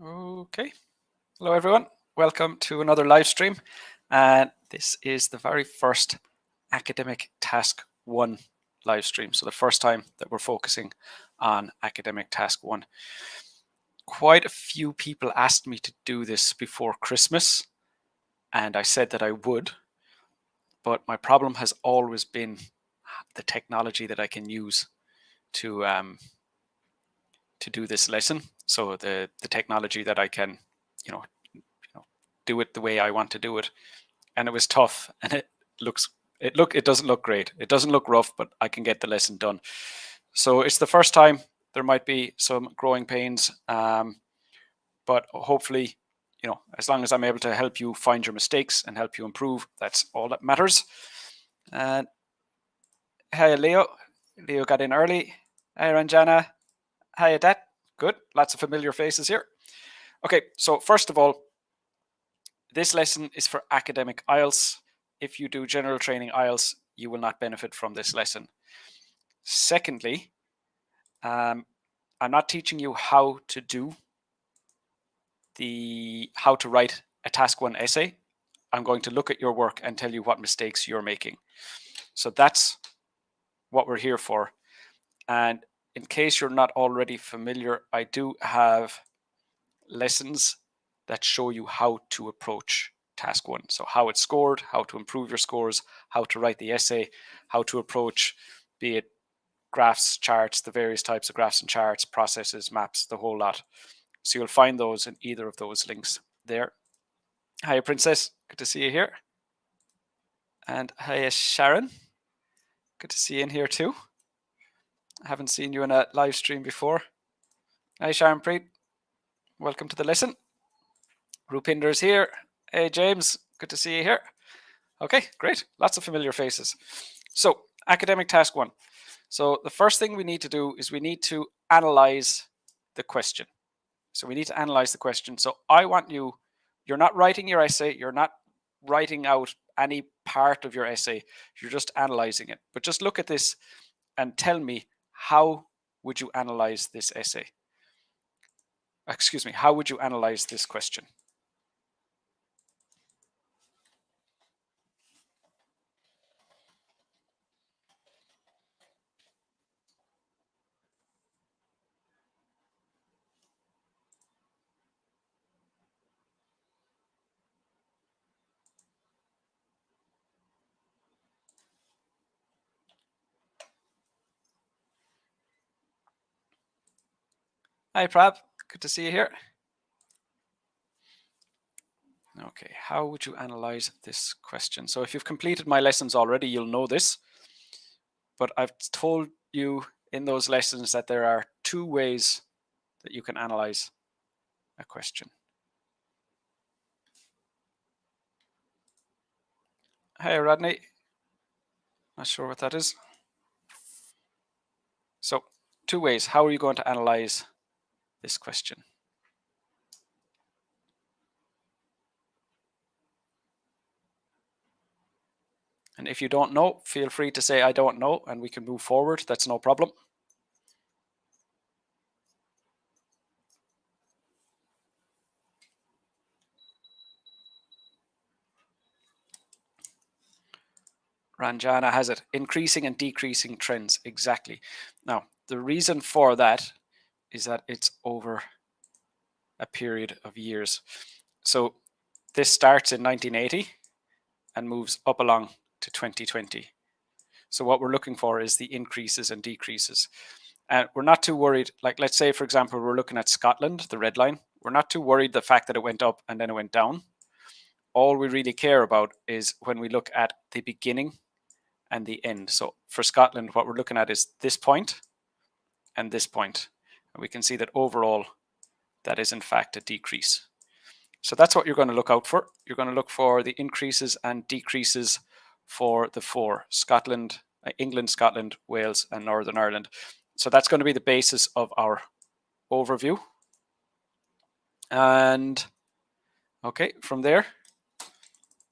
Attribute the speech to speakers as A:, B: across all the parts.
A: Okay. Hello, everyone. Welcome to another live stream. And this is the very first Academic Task 1 live stream. So the first time that we're focusing on Academic Task 1. Quite a few people asked me to do this before Christmas, and I said that I would. But my problem has always been the technology that I can use to do this lesson. So the technology that I can, do it the way I want to do it. And it was tough, and it doesn't look great. It doesn't look rough, but I can get the lesson done. So it's the first time. There might be some growing pains, but hopefully, as long as I'm able to help you find your mistakes and help you improve, that's all that matters. And hi, Leo. Leo got in early. Hi, Ranjana. Hi, Adet. Good. Lots of familiar faces here. Okay, so first of all, this lesson is for academic IELTS. If you do general training IELTS, you will not benefit from this lesson. Secondly, I'm not teaching you how to write a task 1 essay. I'm going to look at your work and tell you what mistakes you're making. So that's what we're here for. And in case you're not already familiar, I do have lessons that show you how to approach task 1. So how it's scored, how to improve your scores, how to write the essay, how to approach, be it graphs, charts, the various types of graphs and charts, processes, maps, the whole lot. So you'll find those in either of those links there. Hiya, Princess. Good to see you here. And hiya, Sharon. Good to see you in here too. I haven't seen you in a live stream before. Hi, Sharon Preet. Welcome to the lesson. Rupinder's here. Hey, James. Good to see you here. Okay, great. Lots of familiar faces. So, academic task 1. So the first thing we need to do is we need to analyze the question. So we need to analyze the question. So I want you're not writing your essay, you're not writing out any part of your essay, you're just analyzing it. But just look at this and tell me, how would you analyze this essay? Excuse me, how would you analyze this question? Hi, Prab. Good to see you here. Okay, how would you analyze this question? So if you've completed my lessons already, you'll know this. But I've told you in those lessons that there are 2 ways that you can analyze a question. Hey, Rodney. Not sure what that is. So 2 ways. How are you going to analyze this question? And if you don't know, feel free to say, I don't know, and we can move forward. That's no problem. Ranjana has it. Increasing and decreasing trends. Exactly. Now, the reason for that is that it's over a period of years. So this starts in 1980 and moves up along to 2020. So what we're looking for is the increases and decreases. And we're not too worried. Like, let's say, for example, we're looking at Scotland, the red line. We're not too worried the fact that it went up and then it went down. All we really care about is when we look at the beginning and the end. So for Scotland, what we're looking at is this point and this point. And we can see that overall, that is in fact a decrease. So that's what you're going to look out for. You're going to look for the increases and decreases for the 4, Scotland, England, Scotland, Wales, and Northern Ireland. So that's going to be the basis of our overview. And okay, from there,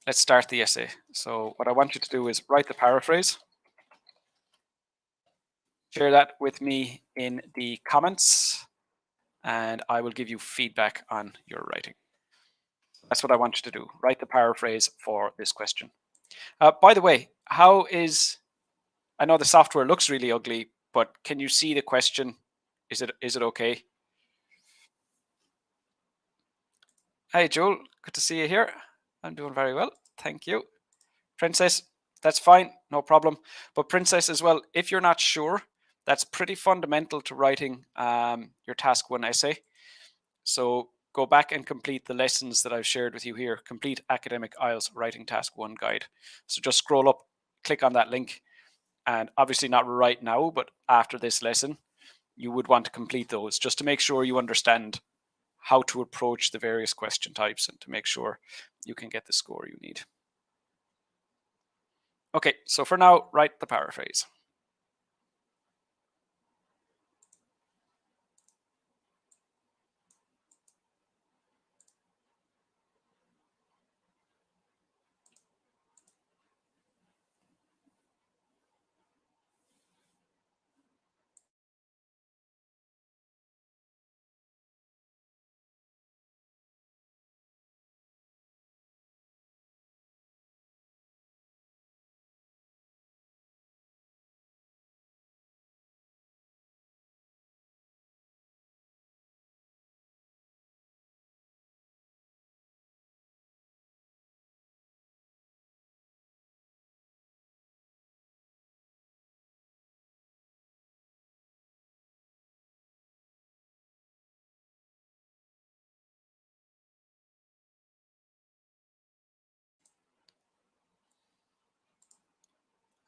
A: let's start the essay. So what I want you to do is write the paraphrase. Share that with me in the comments. and I will give you feedback on your writing. That's what I want you to do. Write the paraphrase for this question. By the way, I know the software looks really ugly, but can you see the question? Is it okay? Hi, Joel. Good to see you here. I'm doing very well. Thank you. Princess, that's fine. No problem. But Princess as well, if you're not sure, that's pretty fundamental to writing your task 1 essay. So go back and complete the lessons that I've shared with you here. Complete Academic IELTS Writing Task 1 guide. So just scroll up, click on that link, and obviously not right now, but after this lesson, you would want to complete those just to make sure you understand how to approach the various question types and to make sure you can get the score you need. Okay, so for now, write the paraphrase.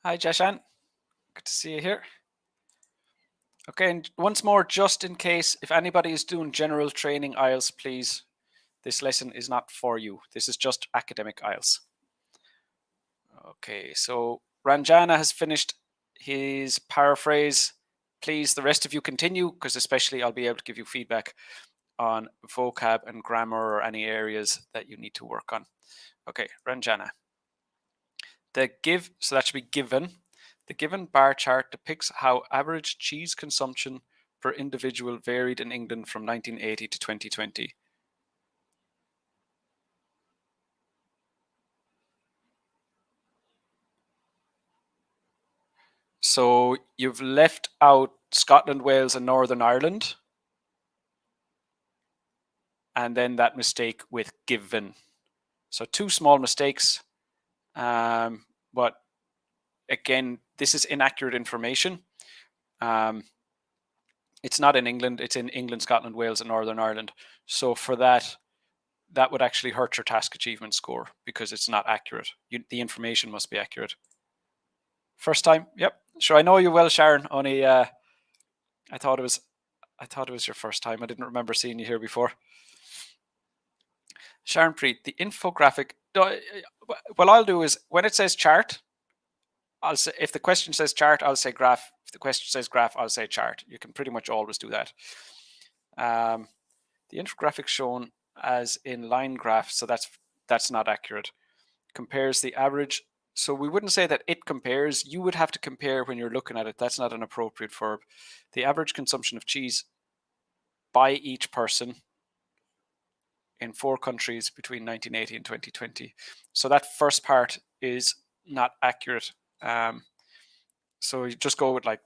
A: Hi, Jashan. Good to see you here. Okay, and once more, just in case, if anybody is doing general training IELTS, please, this lesson is not for you. This is just academic IELTS. Okay, so Ranjana has finished his paraphrase. Please, the rest of you continue, because especially I'll be able to give you feedback on vocab and grammar or any areas that you need to work on. Okay, Ranjana. So that should be given. The given bar chart depicts how average cheese consumption per individual varied in England from 1980 to 2020. So you've left out Scotland, Wales, and Northern Ireland, and then that mistake with given. So 2 small mistakes, but again, this is inaccurate information. It's not in England, it's in England, Scotland, Wales, and Northern Ireland. So for that would actually hurt your task achievement score because it's not accurate. The information must be accurate. First time? Yep. Sure, I know you well, Sharon. Only I thought it was your first time. I didn't remember seeing you here before. Sharon Preet, the infographic. What I'll do is when it says chart, I'll say, if the question says chart, I'll say graph. If the question says graph, I'll say chart. You can pretty much always do that. The infographic shown as in line graph, so that's not accurate. Compares the average. So we wouldn't say that it compares. You would have to compare when you're looking at it. That's not an appropriate verb. The average consumption of cheese by each person in 4 countries between 1980 and 2020. So that first part is not accurate. So you just go with like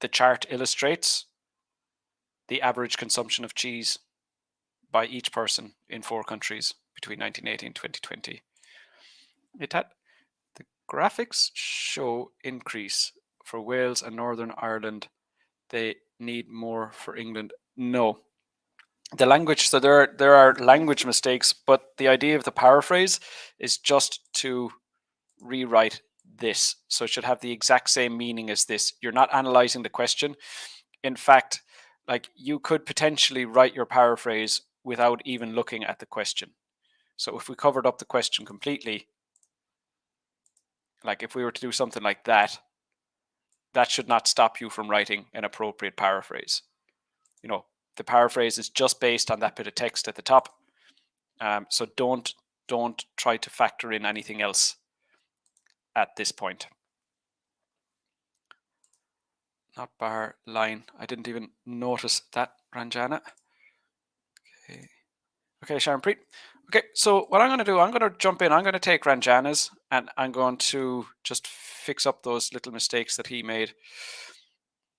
A: the chart illustrates the average consumption of cheese by each person in 4 countries between 1980 and 2020. The graphics show increase for Wales and Northern Ireland. They need more for England. No. The language, so there are language mistakes, but the idea of the paraphrase is just to rewrite this. So it should have the exact same meaning as this. You're not analyzing the question. In fact, like you could potentially write your paraphrase without even looking at the question. So if we covered up the question completely, like if we were to do something like that, that should not stop you from writing an appropriate paraphrase. You know, the paraphrase is just based on that bit of text at the top. So don't try to factor in anything else at this point. Not bar, line. I didn't even notice that Ranjana. Okay, Sharon Preet. Okay, so what I'm going to do, I'm going to jump in. I'm going to take Ranjana's and I'm going to just fix up those little mistakes that he made.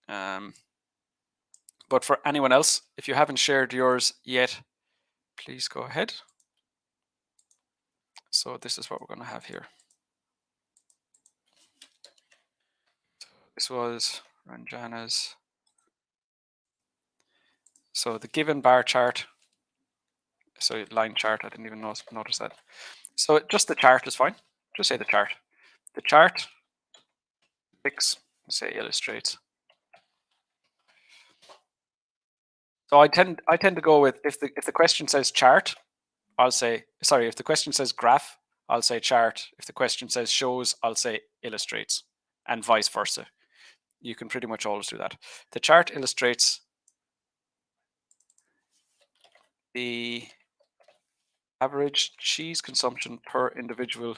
A: But for anyone else, if you haven't shared yours yet, please go ahead. So this is what we're going to have here. This was Ranjana's. So the given bar chart, so line chart, I didn't even notice that. So just the chart is fine. Just say the chart. The chart, fix, say illustrates. So I tend to go with if the question says chart, I'll say sorry. If the question says graph, I'll say chart. If the question says shows, I'll say illustrates, and vice versa. You can pretty much always do that. The chart illustrates the average cheese consumption per individual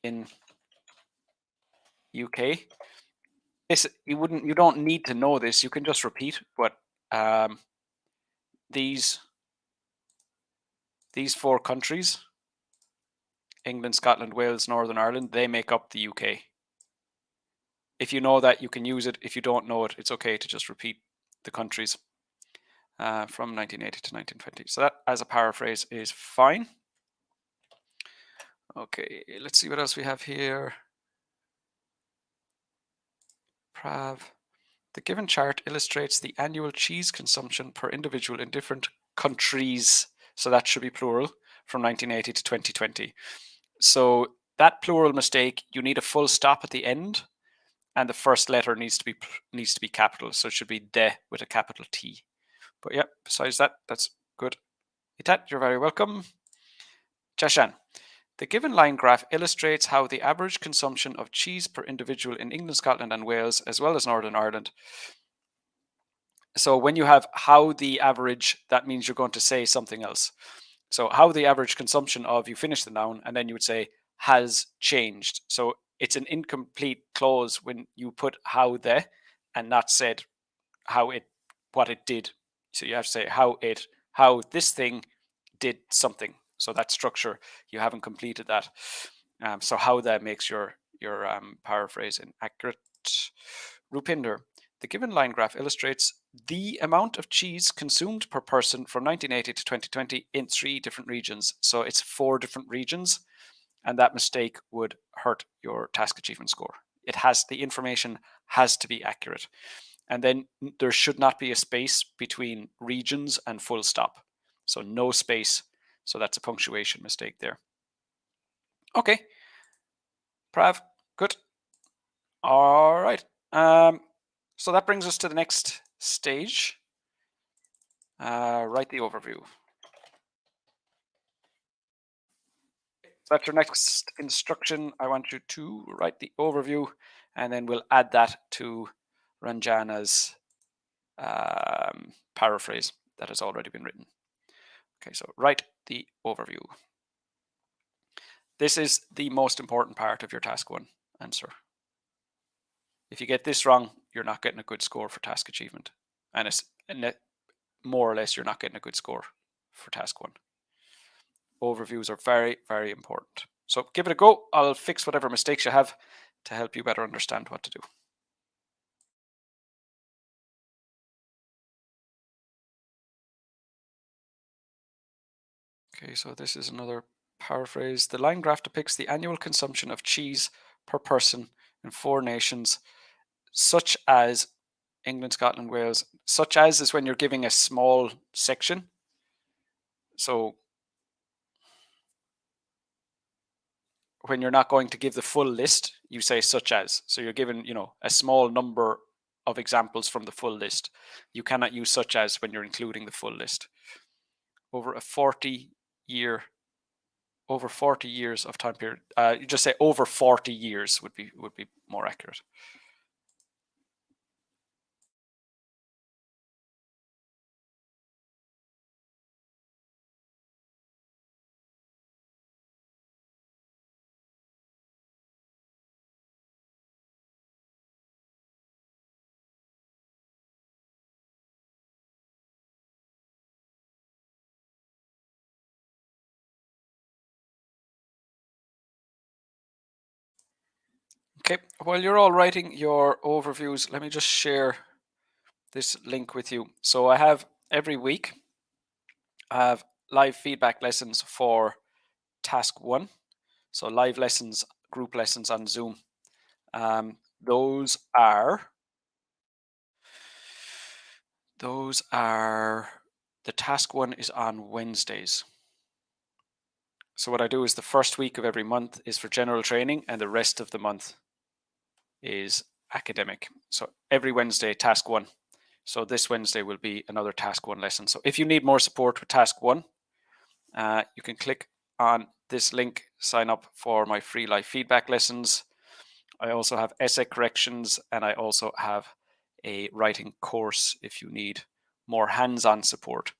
A: in UK. This you don't need to know this. You can just repeat. But these four countries, England, Scotland, Wales, Northern Ireland, they make up the UK. If you know that, you can use it. If you don't know it, it's okay to just repeat the countries from 1980 to 1920. So that, as a paraphrase, is fine. Okay, let's see what else we have here. Prav. The given chart illustrates the annual cheese consumption per individual in different countries. So that should be plural from 1980 to 2020. So that plural mistake, you need a full stop at the end, and the first letter needs to be capital. So it should be de with a capital T. But yeah, besides that, that's good. Itat, you're very welcome. Jashan. The given line graph illustrates how the average consumption of cheese per individual in England, Scotland, and Wales, as well as Northern Ireland. So when you have how the average, that means you're going to say something else. So how the average consumption of, you finish the noun, and then you would say has changed. So it's an incomplete clause when you put how the and not said what it did. So you have to say how this thing did something. So that structure, you haven't completed that. So how that makes your paraphrase inaccurate. Rupinder. The given line graph illustrates the amount of cheese consumed per person from 1980 to 2020 in 3 different regions. So it's 4 different regions, and that mistake would hurt your task achievement score. The information has to be accurate. And then there should not be a space between regions and full stop. So no space. So that's a punctuation mistake there. Okay. Prav, good. All right. So that brings us to the next stage. Write the overview. So that's your next instruction. I want you to write the overview, and then we'll add that to Ranjana's paraphrase that has already been written. Okay, so write the overview. This is the most important part of your task 1 answer. If you get this wrong, you're not getting a good score for task achievement. And more or less, you're not getting a good score for task 1. Overviews are very, very important. So give it a go. I'll fix whatever mistakes you have to help you better understand what to do. Okay, so this is another paraphrase. The line graph depicts the annual consumption of cheese per person in 4 nations, such as England, Scotland, Wales. Such as is when you're giving a small section. So when you're not going to give the full list, you say such as. So you're given, a small number of examples from the full list. You cannot use such as when you're including the full list. Over 40 years of time period. You just say over 40 years would be more accurate. Okay, while you're all writing your overviews, let me just share this link with you. So I have every week, I have live feedback lessons for task 1. So live lessons, group lessons on Zoom. Those are the task 1 is on Wednesdays. So what I do is the first week of every month is for general training, and the rest of the month is academic. So every Wednesday, task 1. So this Wednesday will be another task 1 lesson. So if you need more support with task 1, you can click on this link, sign up for my free live feedback lessons. I also have essay corrections, and I also have a writing course if you need more hands-on support.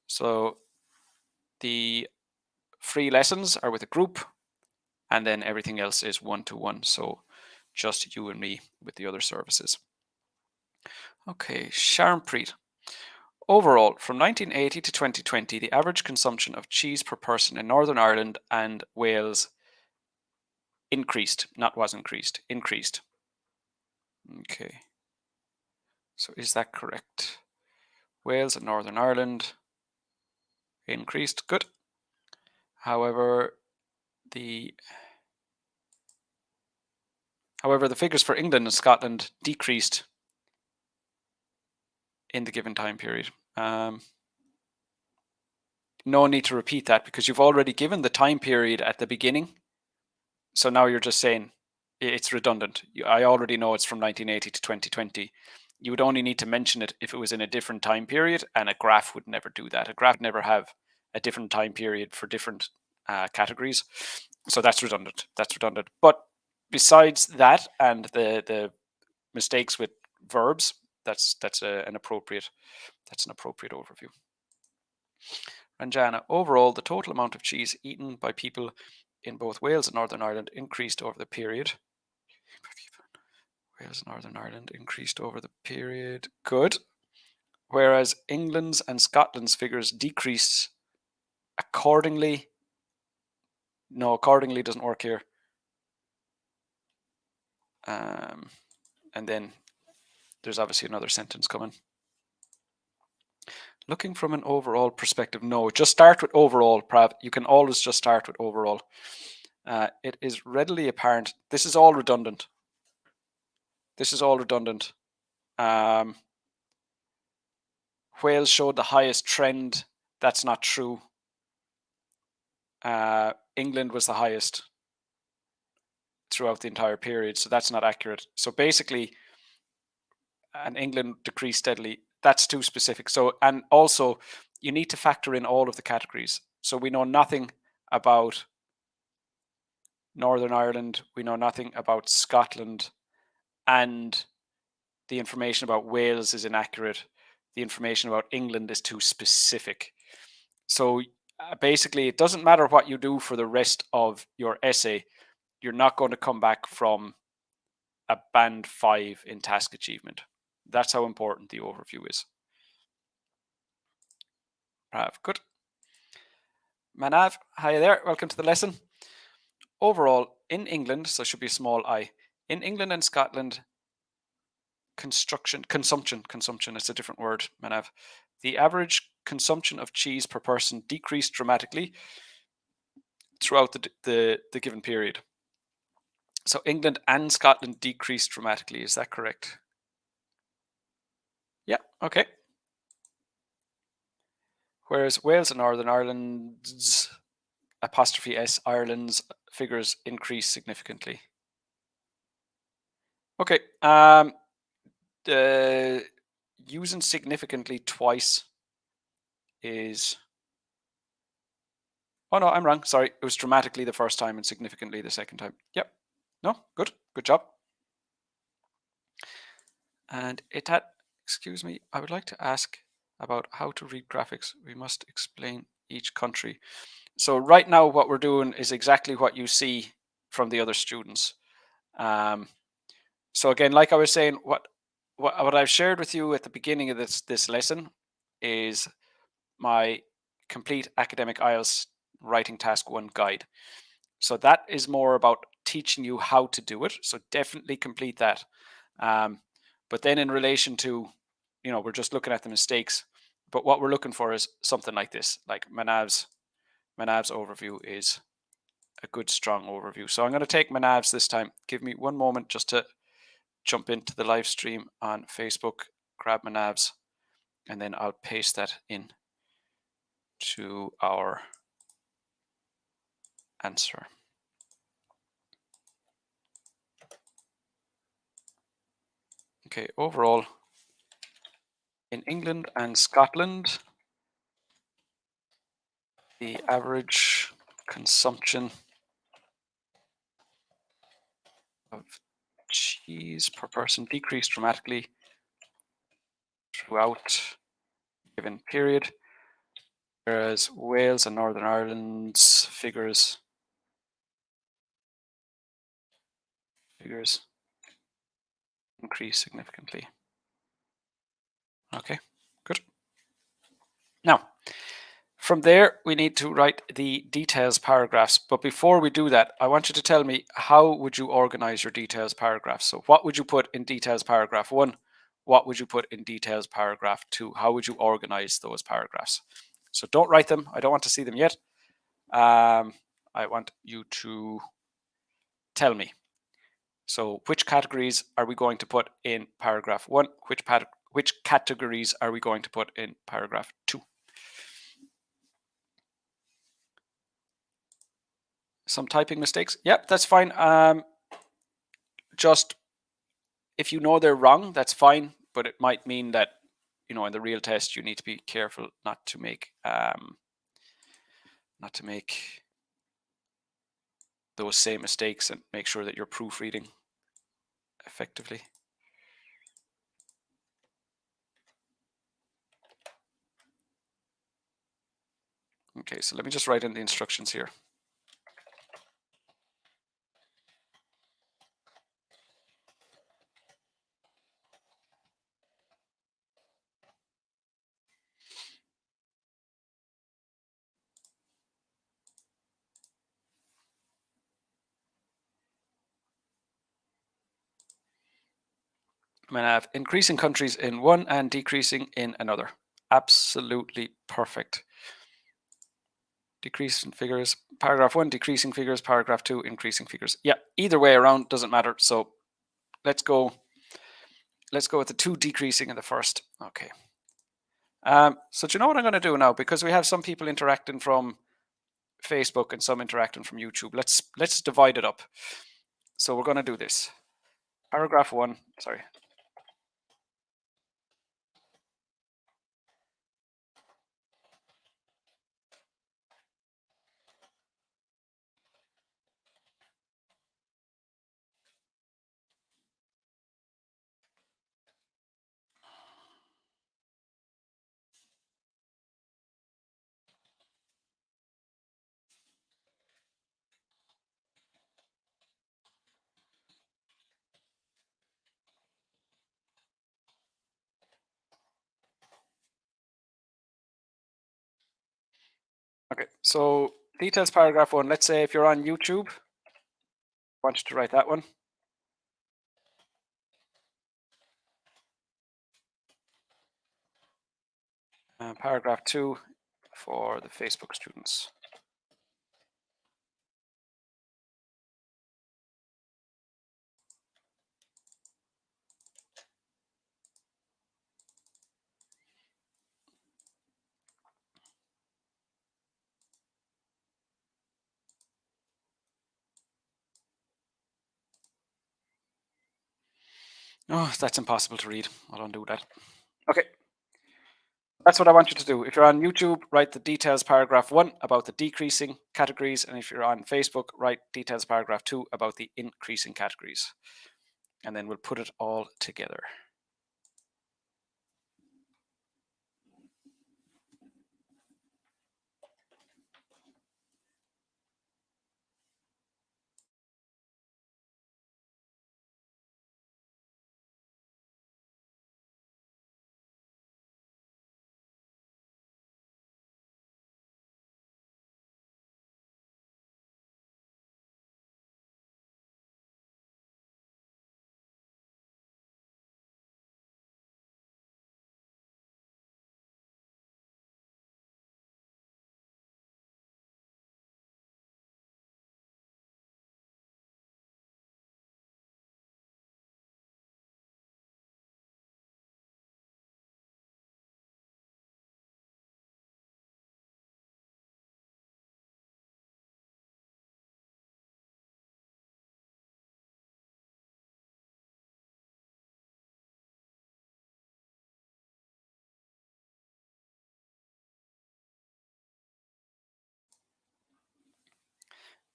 A: So the free lessons are with a group, and then everything else is one-to-one. So just you and me with the other services. Okay, Sharmpreet. Overall, from 1980 to 2020, the average consumption of cheese per person in Northern Ireland and Wales increased, not was increased, increased. Okay. So is that correct? Wales and Northern Ireland increased. Good. However, the figures for England and Scotland decreased in the given time period. No need to repeat that because you've already given the time period at the beginning. So now you're just saying it's redundant. I already know it's from 1980 to 2020. You would only need to mention it if it was in a different time period, and a graph would never do that. A graph would never have a different time period for different categories. So that's redundant. That's redundant. But besides that and the mistakes with verbs, that's an appropriate overview. Ranjana, overall, the total amount of cheese eaten by people in both Wales and Northern Ireland increased over the period. Wales and Northern Ireland increased over the period. Good. Whereas England's and Scotland's figures decreased accordingly. No, accordingly doesn't work here. And then there's obviously another sentence coming. Looking from an overall perspective, no, just start with overall, Prav. You can always just start with overall. It is readily apparent. This is all redundant. This is all redundant. Wales showed the highest trend. That's not true. England was the highest throughout the entire period, so that's not accurate. So basically, and England decreased steadily. That's too specific. So, and also, you need to factor in all of the categories. So we know nothing about Northern Ireland. We know nothing about Scotland, and the information about Wales is inaccurate. The information about England is too specific. So basically, it doesn't matter what you do for the rest of your essay. You're not going to come back from a band 5 in task achievement. That's how important the overview is. Good. Manav, hi there. Welcome to the lesson. Overall, in England, so it should be a small I, in England and Scotland, consumption, it's a different word, Manav. The average consumption of cheese per person decreased dramatically throughout the given period. So England and Scotland decreased dramatically. Is that correct? Yeah, okay. Whereas Wales and Northern Ireland's '(S) Ireland's figures increased significantly. Okay. Using significantly twice is. Oh no, I'm wrong. Sorry, it was dramatically the first time and significantly the second time. Yep. No, good job. And it had, excuse me, I would like to ask about how to read graphics. We must explain each country. So right now what we're doing is exactly what you see from the other students. So again, like I was saying, what I've shared with you at the beginning of this lesson is my complete academic IELTS writing task 1 guide. So that is more about teaching you how to do it. So definitely complete that. But then in relation to, we're just looking at the mistakes. But what we're looking for is something like this, like Manav's overview is a good, strong overview. So I'm going to take Manav's this time. Give me one moment just to jump into the live stream on Facebook, grab Manav's, and then I'll paste that in to our answer. Okay, overall, in England and Scotland, the average consumption of cheese per person decreased dramatically throughout a given period, whereas Wales and Northern Ireland's figures increase significantly. Okay, good. Now, from there, we need to write the details paragraphs. But before we do that, I want you to tell me, how would you organize your details paragraphs? So what would you put in details paragraph 1? What would you put in details paragraph 2? How would you organize those paragraphs? So don't write them. I don't want to see them yet. I want you to tell me. So which categories are we going to put in paragraph 1? Which categories are we going to put in paragraph 2? Some typing mistakes. Yep, that's fine. Just if you know they're wrong, that's fine. But it might mean that, in the real test, you need to be careful not to make those same mistakes, and make sure that you're proofreading effectively. Okay, so let me just write in the instructions here. I'm going to have increasing countries in one and decreasing in another. Absolutely perfect. Decreasing figures, paragraph 1, decreasing figures, paragraph 2, increasing figures. Yeah, either way around, doesn't matter. So let's go with the 2 decreasing in the first. Okay. So do you know what I'm going to do now? Because we have some people interacting from Facebook and some interacting from YouTube. Let's divide it up. So we're going to do this. Paragraph 1, sorry. Okay, so details paragraph 1. Let's say if you're on YouTube, I want you to write that one. Paragraph 2 for the Facebook students. Oh, that's impossible to read. I'll undo that. Okay. That's what I want you to do. If you're on YouTube, write the details paragraph 1 about the decreasing categories. And if you're on Facebook, write details paragraph 2 about the increasing categories. And then we'll put it all together.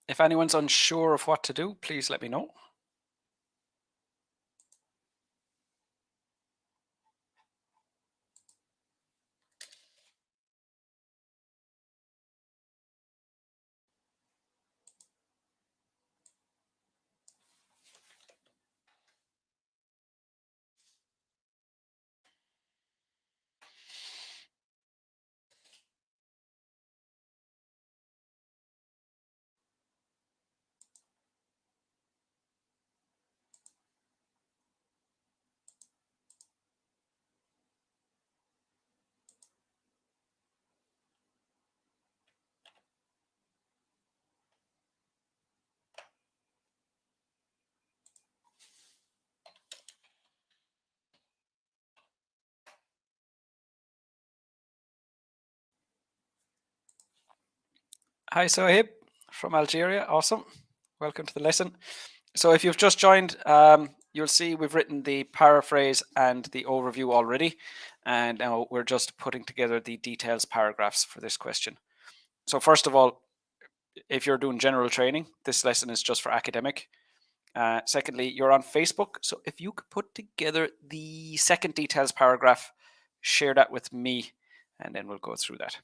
A: If anyone's unsure of what to do, please let me know. Hi, Sohaib from Algeria. Awesome. Welcome to the lesson. So if you've just joined, you'll see we've written the paraphrase and the overview already. And now we're just putting together the details paragraphs for this question. So first of all, if you're doing general training, this lesson is just for academic. Secondly, you're on Facebook. So if you could put together the second details paragraph, share that with me, and then we'll go through that.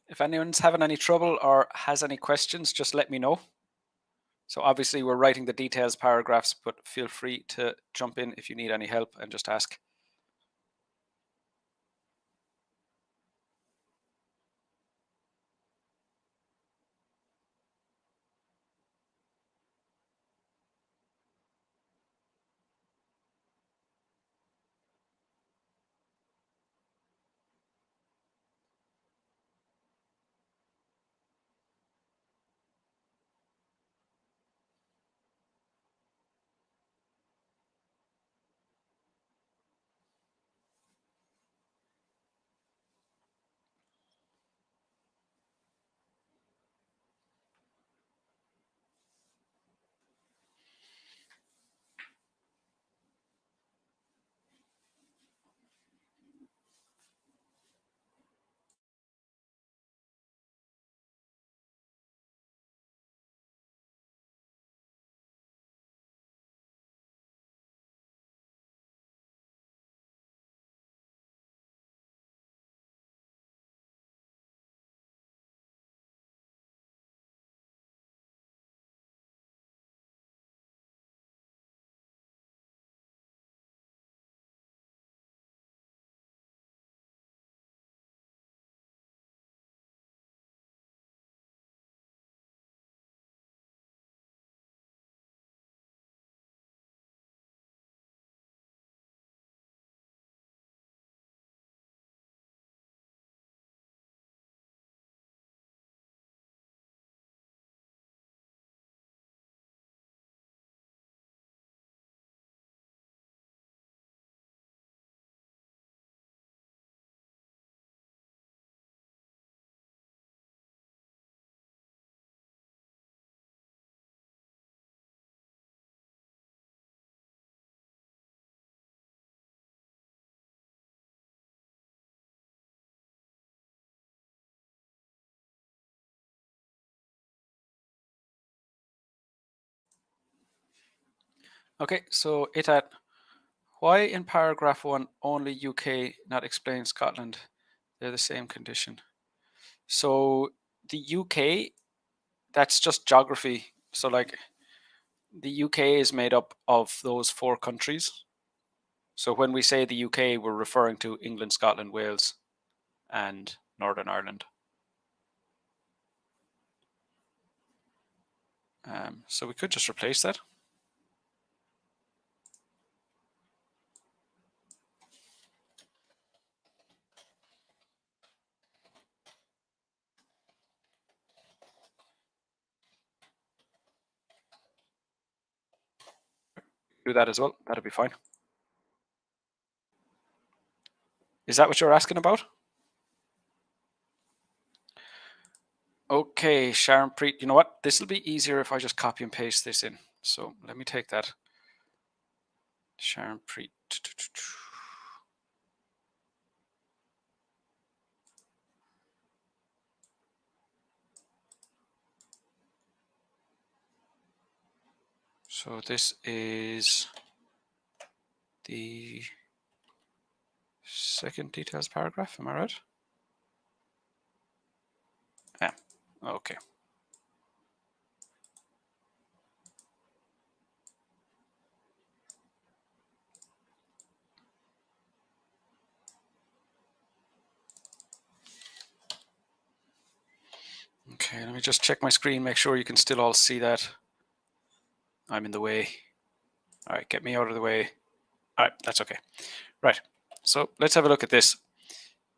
A: If anyone's having any trouble or has any questions, just let me know. So obviously we're writing the details paragraphs, but feel free to jump in if you need any help and just ask. Okay, so it had why in paragraph 1 only UK, not explain Scotland? They're the same condition. So the UK, that's just geography. So like the UK is made up of those 4 countries. So when we say the UK, we're referring to England, Scotland, Wales, and Northern Ireland. So we could just replace that. Do that as well. That'll be fine. Is that what you're asking about? Okay, Sharon Preet. You know what? This will be easier if I just copy and paste this in. So let me take that. Sharon Preet. So this is the second details paragraph. Am I right? Yeah. Okay. Okay, let me just check my screen, make sure you can still all see that. I'm in the way. All right, get me out of the way. All right, that's okay. Right, so let's have a look at this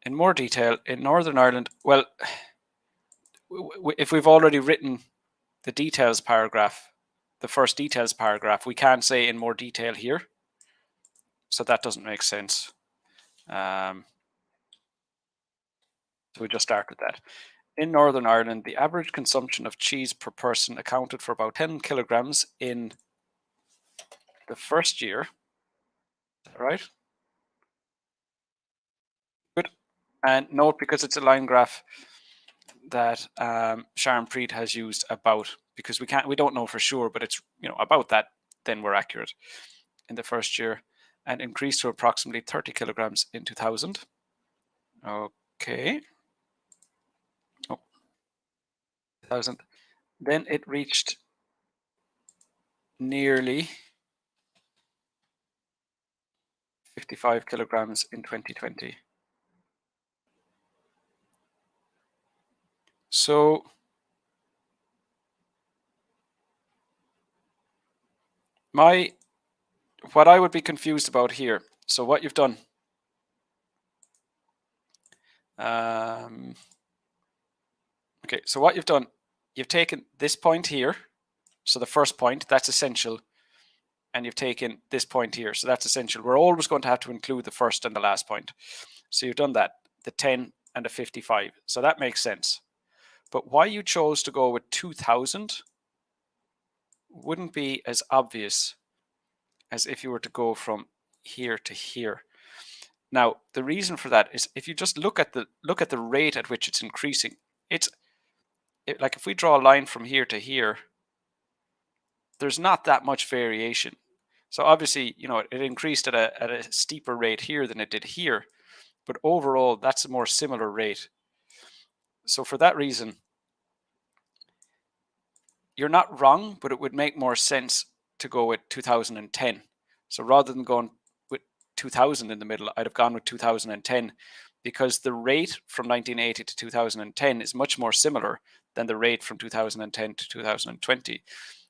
A: in more detail. In Northern Ireland, well, if we've already written the details paragraph, the first details paragraph, we can't say in more detail here. So that doesn't make sense. So we just start with that. In Northern Ireland, the average consumption of cheese per person accounted for about 10 kilograms in the first year. Right? Good. And note, because it's a line graph, that Sharon Preet has used about, because we don't know for sure, but it's about that, then we're accurate in the first year, and increased to approximately 30 kilograms in 2000. Okay. Oh, 2000. Then it reached nearly 55 kilograms in 2020. So what I would be confused about here, so what you've done, okay, so what you've taken this point here, so the first point, that's essential, and you've taken this point here, so that's essential. We're always going to have to include the first and the last point. So you've done that, the 10 and the 55, so that makes sense. But why you chose to go with 2000 wouldn't be as obvious as if you were to go from here to here. Now, the reason for that is if you just look at the rate at which it's increasing, like if we draw a line from here to here, there's not that much variation. So obviously, it increased at a steeper rate here than it did here, but overall, that's a more similar rate. So for that reason, you're not wrong, but it would make more sense to go with 2010. So rather than going with 2000 in the middle, I'd have gone with 2010 because the rate from 1980 to 2010 is much more similar than the rate from 2010 to 2020.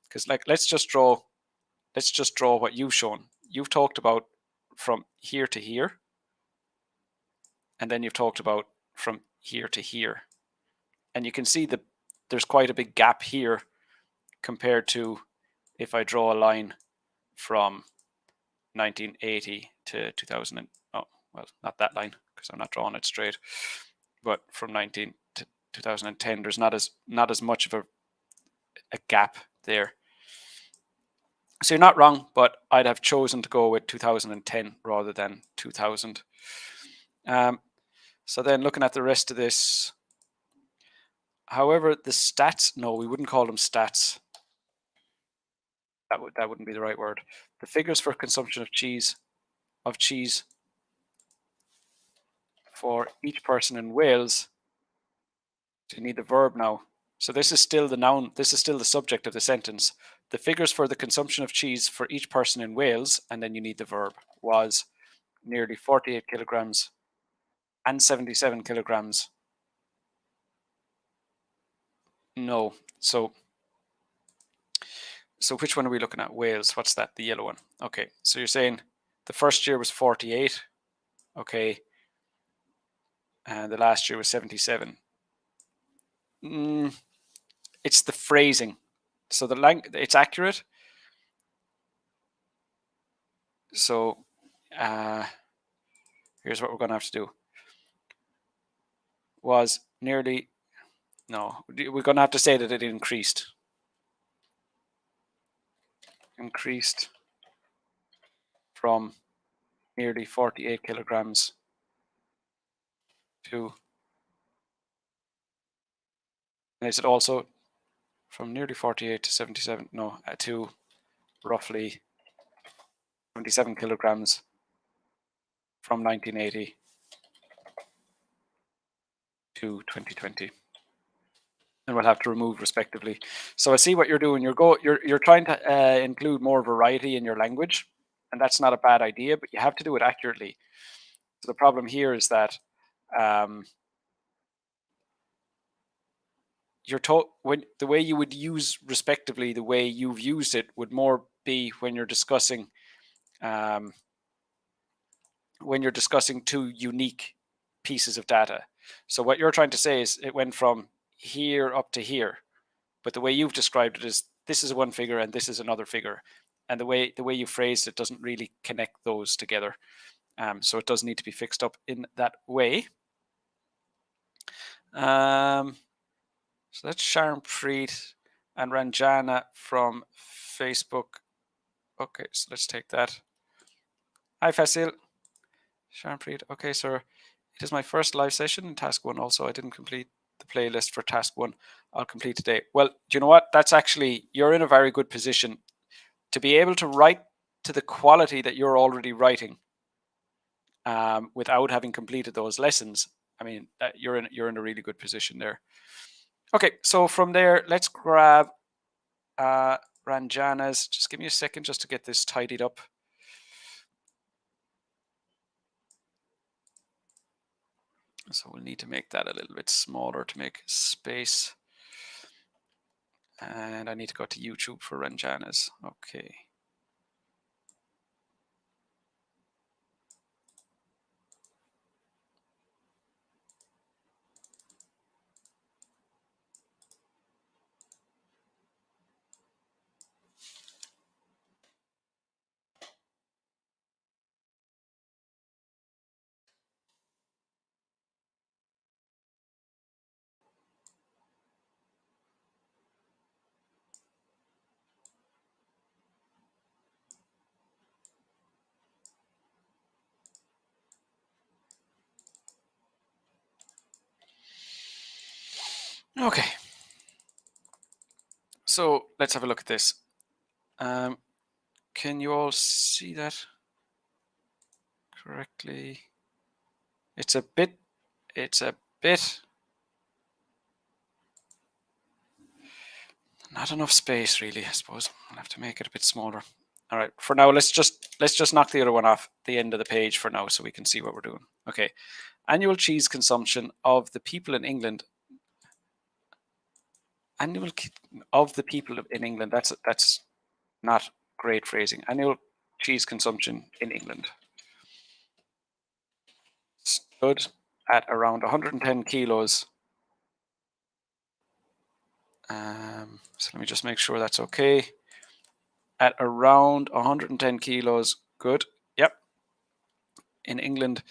A: Because let's just draw what you've shown. You've talked about from here to here, and then you've talked about from here to here. And you can see that there's quite a big gap here compared to if I draw a line from 1980 to 2000. Oh, well, not that line because I'm not drawing it straight. But from 19 to 2010, there's not as much of a gap there. So you're not wrong, but I'd have chosen to go with 2010 rather than 2000. So then looking at the rest of this, however, the stats, no, we wouldn't call them stats. that wouldn't be the right word. The figures for consumption of cheese for each person in Wales. You need the verb now. So this is still the noun. This is still the subject of the sentence. The figures for the consumption of cheese for each person in Wales, and then you need the verb, was nearly 48 kilograms and 77 kilograms. No. So which one are we looking at? Wales. What's that? The yellow one. Okay. So you're saying the first year was 48. Okay. And the last year was 77. It's the phrasing. So it's accurate. So here's what we're going to have to do. Was nearly, no, we're going to have to say that it increased. Increased from nearly 48 kilograms to, and is it also from nearly 48 to 77? No, to roughly 77 kilograms from 1980 to 2020. And we'll have to remove respectively. So I see what you're doing. You're trying to include more variety in your language, and that's not a bad idea, but you have to do it accurately. So the problem here is that you're told when the way you would use respectively, the way you've used it would more be when you're discussing two unique pieces of data. So what you're trying to say is it went from here up to here, but the way you've described it is this is one figure and this is another figure, and the way you phrased it doesn't really connect those together. So it does need to be fixed up in that way. So that's Sharonpreet and Ranjana from Facebook. Okay, so let's take that. Hi, Fasil. Sharonpreet. Okay, sir. It is my first live session in task 1 also. I didn't complete the playlist for task 1. I'll complete today. Well, do you know what? That's actually, you're in a very good position to be able to write to the quality that you're already writing without having completed those lessons. I mean, you're in a really good position there. Okay, so from there, let's grab Ranjana's. Just give me a second just to get this tidied up. So we'll need to make that a little bit smaller to make space. And I need to go to YouTube for Ranjana's. Okay. Okay. So let's have a look at this. Can you all see that correctly? It's a bit not enough space really, I suppose. I'll have to make it a bit smaller. All right, for now, let's just knock the other one off the end of the page for now so we can see what we're doing. Okay, annual cheese consumption of the people in England. Of the people in England, that's not great phrasing. Annual cheese consumption in England stood at around 110 kilos. So let me just make sure that's okay. At around 110 kilos. Good. Yep. In England.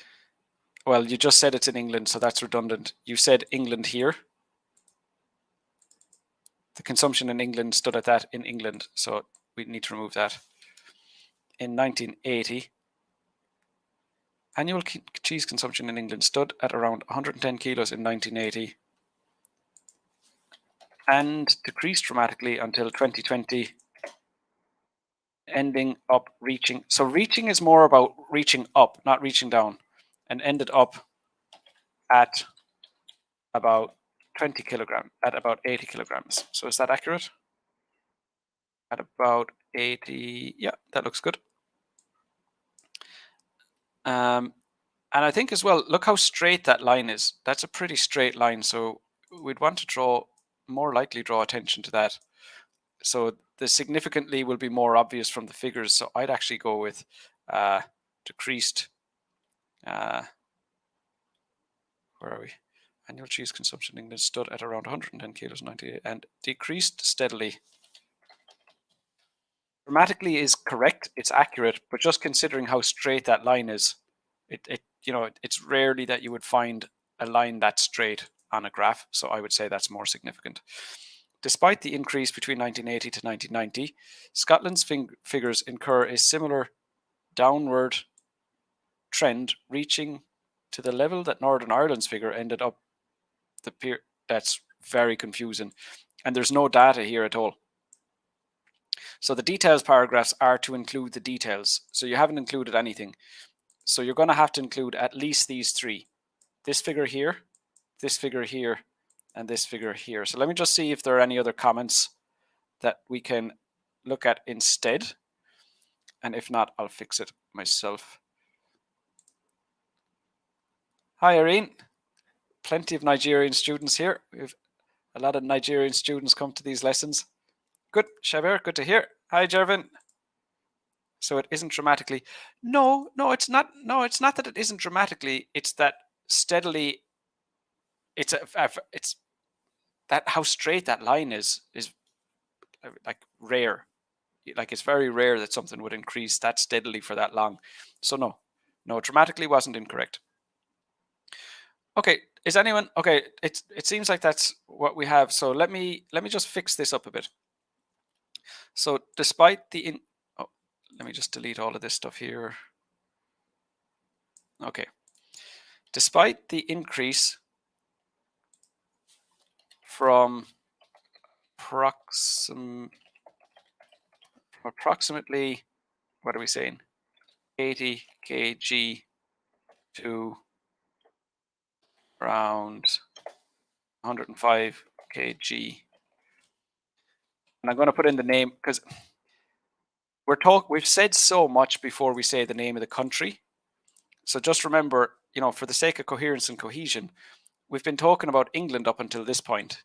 A: Well, you just said it's in England, so that's redundant. You said England here. The consumption in England stood at that in England, so we need to remove that. In 1980, annual cheese consumption in England stood at around 110 kilos in 1980 and decreased dramatically until 2020 ending up reaching. So reaching is more about reaching up, not reaching down, and ended up at about 20 kilograms, at about 80 kilograms. So is that accurate? At about 80, yeah, that looks good. And I think as well, look how straight that line is. That's a pretty straight line. So we'd want to more likely draw attention to that. So the significantly will be more obvious from the figures. So I'd actually go with decreased, where are we? Annual cheese consumption in England stood at around 110 kilos 98 and decreased steadily. Grammatically is correct, it's accurate, but just considering how straight that line is, it's rarely that you would find a line that straight on a graph. So I would say that's more significant. Despite the increase between 1980 to 1990, Scotland's figures incur a similar downward trend, reaching to the level that Northern Ireland's figure ended up. That's very confusing, and there's no data here at all. So the details paragraphs are to include the details. So you haven't included anything. So you're going to have to include at least these three. This figure here, this figure here, and this figure here. So let me just see if there are any other comments that we can look at instead. And if not, I'll fix it myself. Hi, Irene. Plenty of Nigerian students here. We have a lot of Nigerian students come to these lessons. Good, Shabir, good to hear. Hi, Jervin. So it isn't dramatically. No, it's not. No, it's not that it isn't dramatically. It's that steadily. It's that how straight that line is like rare. Like it's very rare that something would increase that steadily for that long. So no, dramatically wasn't incorrect. Okay, is anyone okay? It seems like that's what we have. So let me just fix this up a bit. So despite the let me just delete all of this stuff here. Okay. Despite the increase from approximately, what are we saying? 80 kg to around 105 kg. And I'm going to put in the name because we've said so much before we say the name of the country. So just remember, for the sake of coherence and cohesion, we've been talking about England up until this point,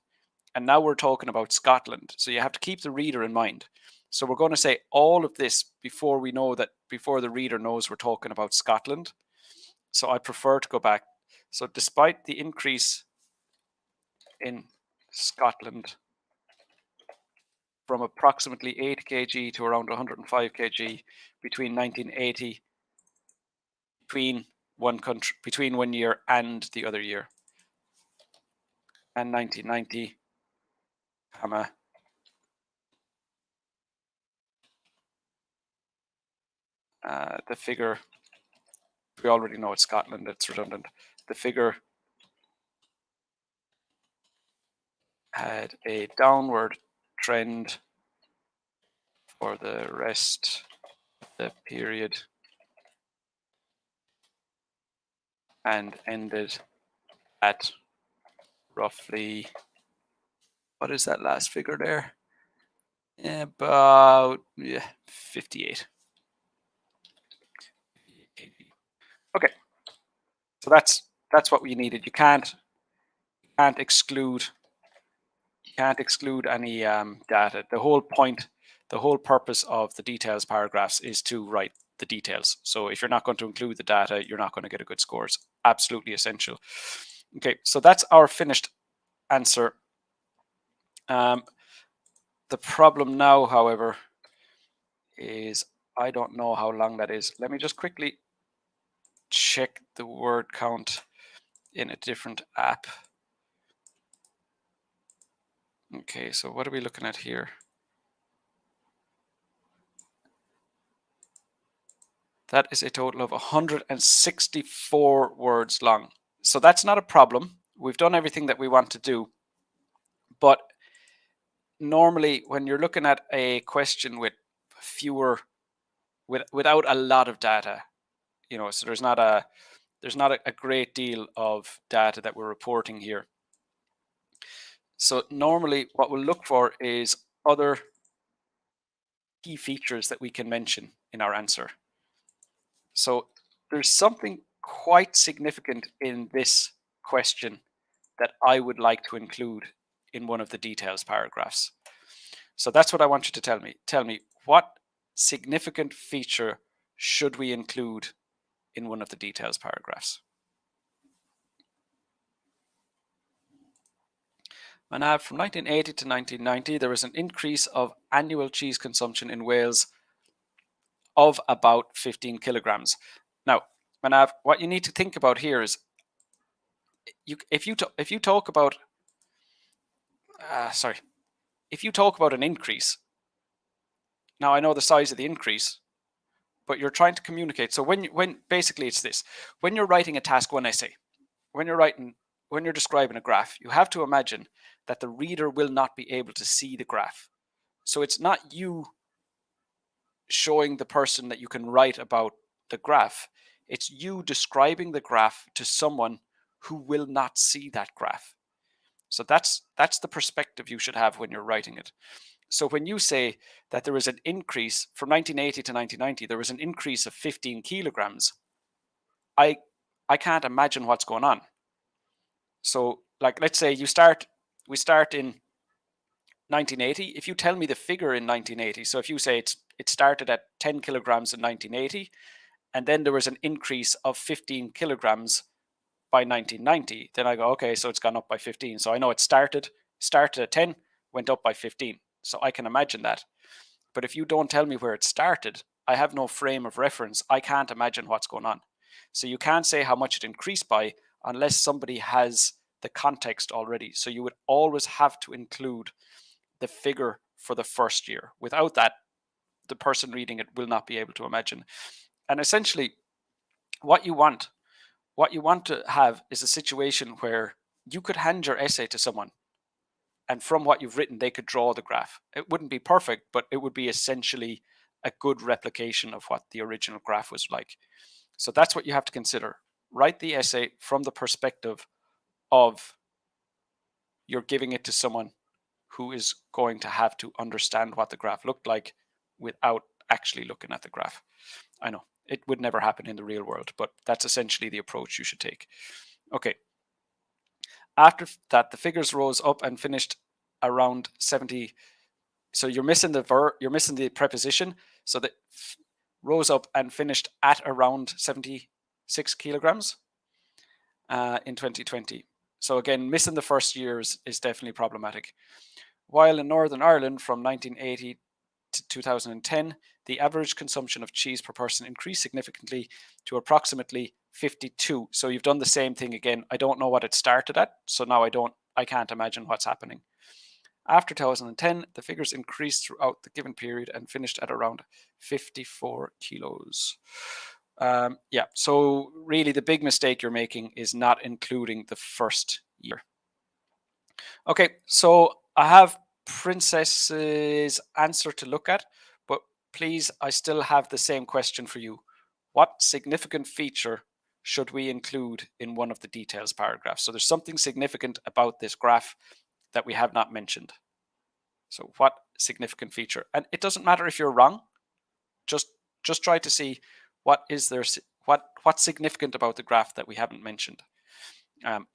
A: and now we're talking about Scotland. So you have to keep the reader in mind. So we're going to say all of this before the reader knows we're talking about Scotland. So I prefer to go back. So despite the increase in Scotland from approximately 8 kg to around 105 kg between 1980, between one year and the other year, and 1990, comma, the figure, we already know it's Scotland, it's redundant. The figure had a downward trend for the rest of the period and ended at roughly, what is that last figure there? About 58. Okay, so that's what we needed. You can't exclude any data. The whole purpose of the details paragraphs is to write the details. So if you're not going to include the data, you're not going to get a good score. It's absolutely essential. Okay, so that's our finished answer. The problem now, however, is I don't know how long that is. Let me just quickly check the word count in a different app. Okay, so what are we looking at here? That is a total of 164 words long. So that's not a problem. We've done everything that we want to do. But normally when you're looking at a question with fewer without a lot of data, so there's not a great deal of data that we're reporting here. So normally what we'll look for is other key features that we can mention in our answer. So there's something quite significant in this question that I would like to include in one of the details paragraphs. So that's what I want you to tell me. Tell me, what significant feature should we include in one of the details paragraphs? And from 1980 to 1990, there was an increase of annual cheese consumption in Wales of about 15 kilograms. Now, Manav, what you need to think about here is, if you talk about an increase, now I know the size of the increase, but you're trying to communicate. So when basically it's this: when you're writing a task 1 essay, when you're describing a graph, you have to imagine that the reader will not be able to see the graph. So it's not you showing the person that you can write about the graph. It's you describing the graph to someone who will not see that graph. So that's the perspective you should have when you're writing it. So when you say that there was an increase from 1980 to 1990, there was an increase of 15 kilograms, I can't imagine what's going on. So like, let's say we start in 1980. If you tell me the figure in 1980, so if you say it started at 10 kilograms in 1980, and then there was an increase of 15 kilograms by 1990, then I go, okay, so it's gone up by 15. So I know it started at 10, went up by 15. So I can imagine that. But if you don't tell me where it started, I have no frame of reference. I can't imagine what's going on. So you can't say how much it increased by unless somebody has the context already. So you would always have to include the figure for the first year. Without that, the person reading it will not be able to imagine. And essentially, what you want to have is a situation where you could hand your essay to someone, and from what you've written, they could draw the graph. It wouldn't be perfect, but it would be essentially a good replication of what the original graph was like. So that's what you have to consider. Write the essay from the perspective of you're giving it to someone who is going to have to understand what the graph looked like without actually looking at the graph. I know it would never happen in the real world, but that's essentially the approach you should take. Okay. After that, the figures rose up and finished around 70. So you're missing the preposition. So that rose up and finished at around 76 kilograms in 2020. So again, missing the first years is definitely problematic. While in Northern Ireland from 1980 to 2010, the average consumption of cheese per person increased significantly to approximately 52. So you've done the same thing again. I don't know what it started at, so now I can't imagine what's happening. After 2010, the figures increased throughout the given period and finished at around 54 kilos. Yeah, so really the big mistake you're making is not including the first year. Okay, so I have Princess's answer to look at, but please, I still have the same question for you. What significant feature should we include in one of the details paragraphs? So there's something significant about this graph that we have not mentioned. So what significant feature? And it doesn't matter if you're wrong. Just try to see what's significant about the graph that we haven't mentioned.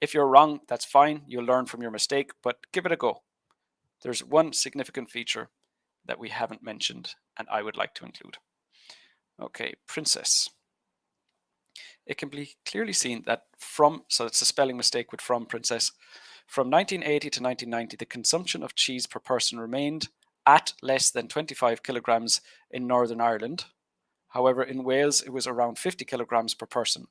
A: If you're wrong, that's fine. You'll learn from your mistake, but give it a go. There's one significant feature that we haven't mentioned and I would like to include. Okay, Princess. It can be clearly seen that so it's a spelling mistake with from Princess. From 1980 to 1990, the consumption of cheese per person remained at less than 25 kilograms in Northern Ireland. However, in Wales, it was around 50 kilograms per person.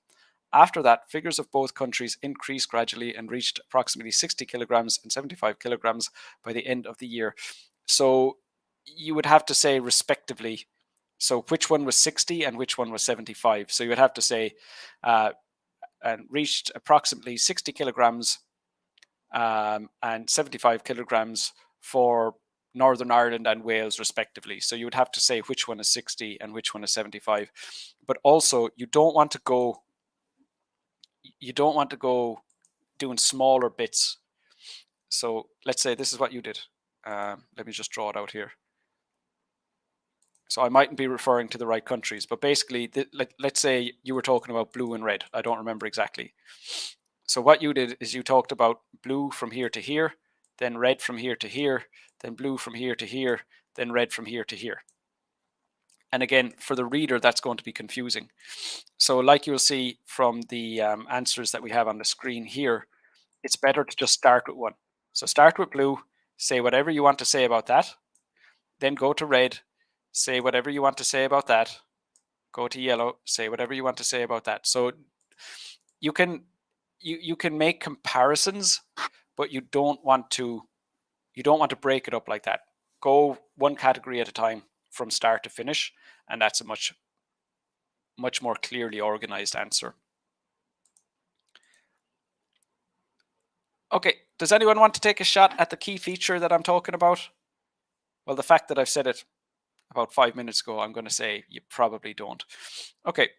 A: After that, figures of both countries increased gradually and reached approximately 60 kilograms and 75 kilograms by the end of the year. So you would have to say respectively, so which one was 60 and which one was 75. So you would have to say and reached approximately 60 kilograms and 75 kilograms for Northern Ireland and Wales respectively. So you would have to say which one is 60 and which one is 75. But also you don't want to go doing smaller bits. So let's say this is what you did. Let me just draw it out here. So I mightn't be referring to the right countries, but basically, let's say you were talking about blue and red. I don't remember exactly. So what you did is you talked about blue from here to here, then red from here to here, then blue from here to here, then red from here to here. And again, for the reader, that's going to be confusing. So like you'll see from the answers that we have on the screen here, it's better to just start with one. So start with blue, say whatever you want to say about that, then go to red, say whatever you want to say about that, go to yellow, say whatever you want to say about that. So you can make comparisons, but you don't want to break it up like that. Go one category at a time from start to finish, and that's a much more clearly organized answer. Okay, does anyone want to take a shot at the key feature that I'm talking about? Well, the fact that I've said it about 5 minutes ago, I'm going to say you probably don't. Okay,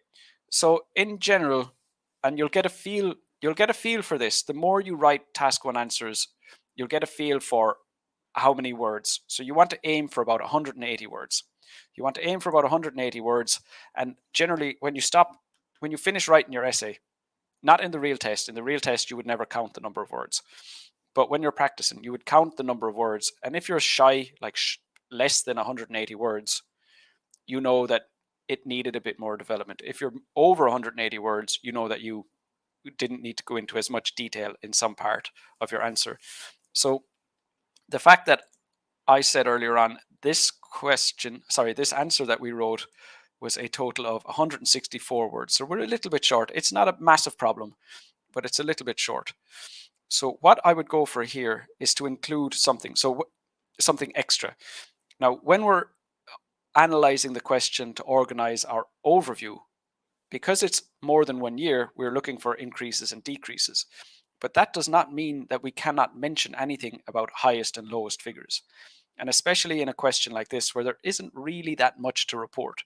A: so in general, and you'll get a feel for this. The more you write task 1 answers, you'll get a feel for how many words. So you want to aim for about 180 words. You want to aim for about 180 words, and generally when you finish writing your essay, not in the real test. In the real test, you would never count the number of words. But when you're practicing, you would count the number of words. And if you're shy, like less than 180 words, you know that it needed a bit more development. If you're over 180 words, you know that you didn't need to go into as much detail in some part of your answer. So the fact that I said earlier on, this answer that we wrote was a total of 164 words. So we're a little bit short. It's not a massive problem, but it's a little bit short. So what I would go for here is to include something. So something extra. Now, when we're analyzing the question to organize our overview, because it's more than 1 year, we're looking for increases and decreases. But that does not mean that we cannot mention anything about highest and lowest figures. And especially in a question like this, where there isn't really that much to report.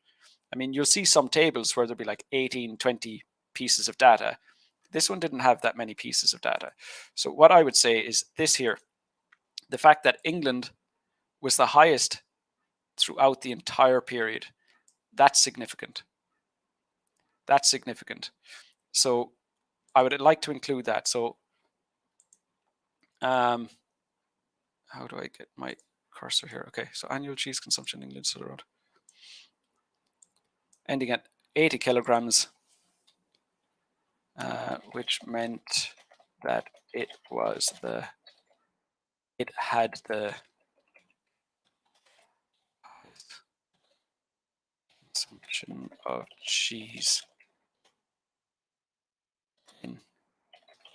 A: I mean, you'll see some tables where there'll be like 18, 20 pieces of data. This one didn't have that many pieces of data. So what I would say is this here, the fact that England was the highest throughout the entire period, that's significant. That's significant. So I would like to include that. So how do I get my cursor here? Okay, so annual cheese consumption in England still around, ending at 80 kilograms, which meant that it had the consumption of cheese in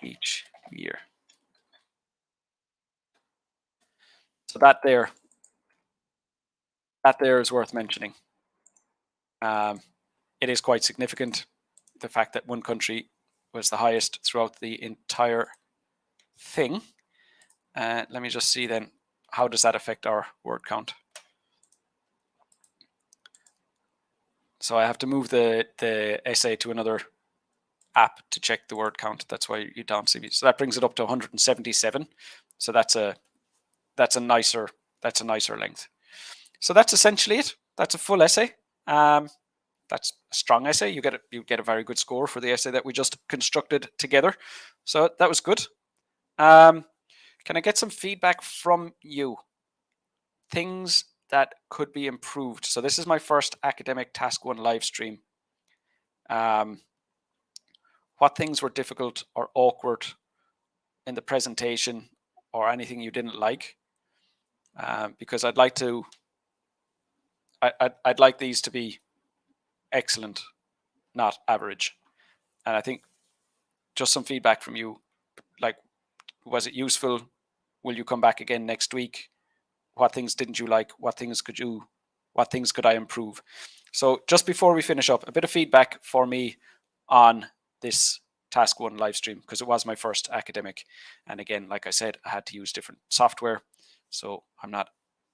A: each year. So that there is worth mentioning. It is quite significant, the fact that one country was the highest throughout the entire thing. Let me just see then, how does that affect our word count? So I have to move the essay to another app to check the word count. That's why you don't see me. So that brings it up to 177. So that's a nicer length. So that's essentially it. That's a full essay. That's a strong essay. You get a very good score for the essay that we just constructed together. So that was good. Can I get some feedback from you? Things that could be improved. So this is my first academic task 1 live stream. What things were difficult or awkward in the presentation, or anything you didn't like? Because I'd like these to be excellent, not average. And I think just some feedback from you, like, was it useful? Will you come back again next week? What things didn't you like? What things could I improve? So just before we finish up, a bit of feedback for me on this task 1 live stream, because it was my first academic. And again, like I said, I had to use different software. So I'm not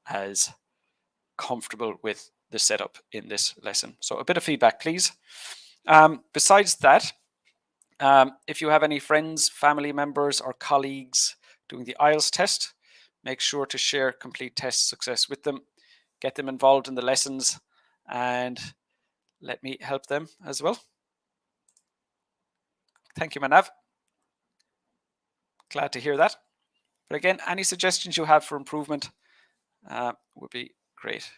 A: as comfortable with the setup in this lesson. So a bit of feedback, please. Besides that, if you have any friends, family members, or colleagues doing the IELTS test, make sure to share complete test success with them. Get them involved in the lessons and let me help them as well. Thank you, Manav. Glad to hear that. But again, any suggestions you have for improvement would be great.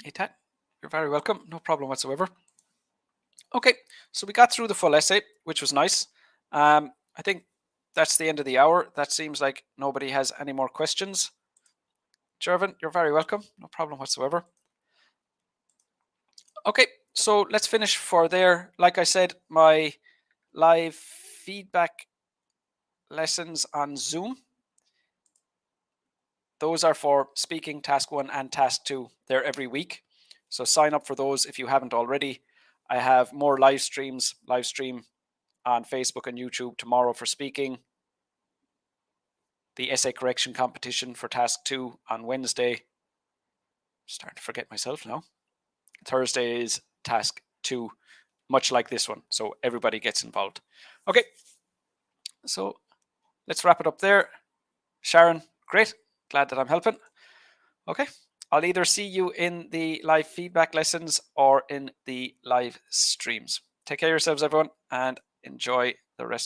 A: Hey, Ted, you're very welcome. No problem whatsoever. Okay, so we got through the full essay, which was nice. I think that's the end of the hour. That seems like nobody has any more questions. Jervin, you're very welcome. No problem whatsoever. Okay, so let's finish for there. Like I said, my live feedback lessons on Zoom, those are for speaking task 1 and task 2. They're every week. So sign up for those if you haven't already. I have more live stream on Facebook and YouTube tomorrow for speaking. The essay correction competition for task 2 on Wednesday. I'm starting to forget myself now. Thursday is task 2, much like this one. So everybody gets involved. Okay, so let's wrap it up there. Sharon, great. Glad that I'm helping. Okay, I'll either see you in the live feedback lessons or in the live streams. Take care of yourselves, everyone, and enjoy the rest.